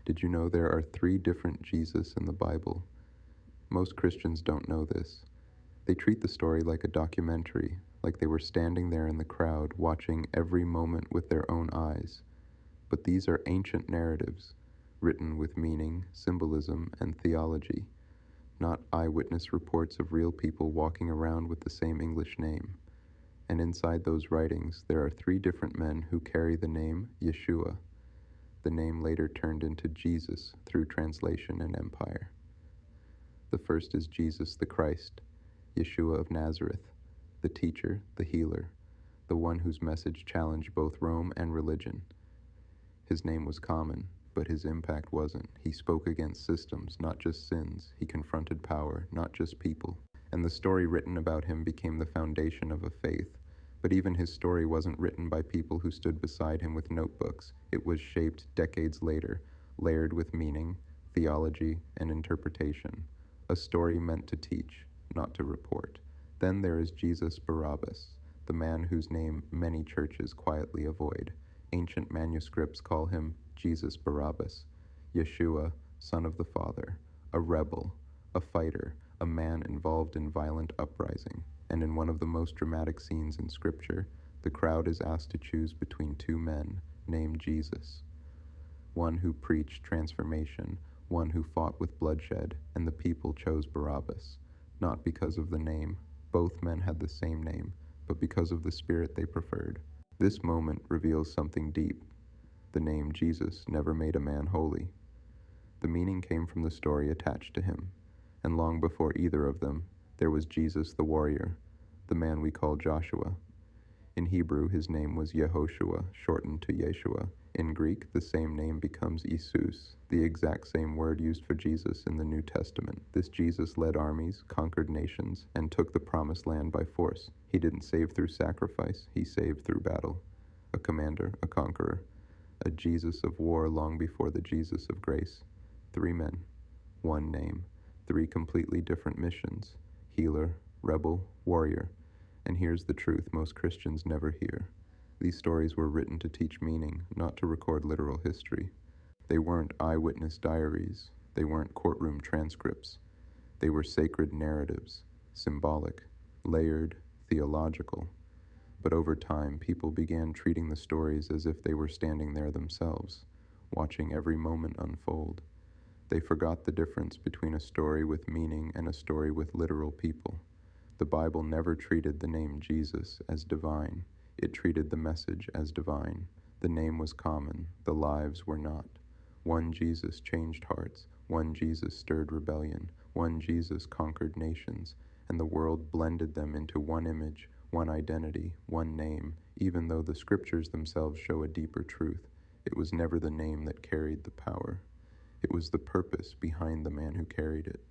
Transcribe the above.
Did you know there are 3 different Jesus in the Bible? Most Christians don't know this. They treat the story like a documentary, like they were standing there in the crowd watching every moment with their own eyes. But these are ancient narratives, written with meaning, symbolism, and theology, not eyewitness reports of real people walking around with the same English name. And inside those writings, there are 3 different men who carry the name Yeshua. The name later turned into Jesus through translation and empire. The first is Jesus the Christ, Yeshua of Nazareth, the teacher, the healer, the one whose message challenged both Rome and religion. His name was common, but his impact wasn't. He spoke against systems, not just sins. He confronted power, not just people. And the story written about him became the foundation of a faith. But even his story wasn't written by people who stood beside him with notebooks. It was shaped decades later, layered with meaning, theology, and interpretation. A story meant to teach, not to report. Then there is Jesus Barabbas, the man whose name many churches quietly avoid. Ancient manuscripts call him Jesus Barabbas, Yeshua, son of the Father, a rebel, a fighter, a man involved in violent uprising. And in one of the most dramatic scenes in Scripture, the crowd is asked to choose between 2 men named Jesus. One who preached transformation, one who fought with bloodshed, and the people chose Barabbas, not because of the name. Both men had the same name, but because of the spirit they preferred. This moment reveals something deep. The name Jesus never made a man holy. The meaning came from the story attached to him, and long before either of them, there was Jesus the warrior, the man we call Joshua. In Hebrew, his name was Yehoshua, shortened to Yeshua. In Greek, the same name becomes Isus, the exact same word used for Jesus in the New Testament. This Jesus led armies, conquered nations, and took the promised land by force. He didn't save through sacrifice, he saved through battle. A commander, a conqueror, a Jesus of war long before the Jesus of grace. 3 men, 1 name, 3 completely different missions: healer, rebel, warrior. And here's the truth most Christians never hear. These stories were written to teach meaning, not to record literal history. They weren't eyewitness diaries. They weren't courtroom transcripts. They were sacred narratives, symbolic, layered, theological. But over time, people began treating the stories as if they were standing there themselves, watching every moment unfold. They forgot the difference between a story with meaning and a story with literal people. The Bible never treated the name Jesus as divine. It treated the message as divine. The name was common, the lives were not. One Jesus changed hearts, one Jesus stirred rebellion, one Jesus conquered nations, and the world blended them into one image, one identity, one name, even though the scriptures themselves show a deeper truth. It was never the name that carried the power. It was the purpose behind the man who carried it.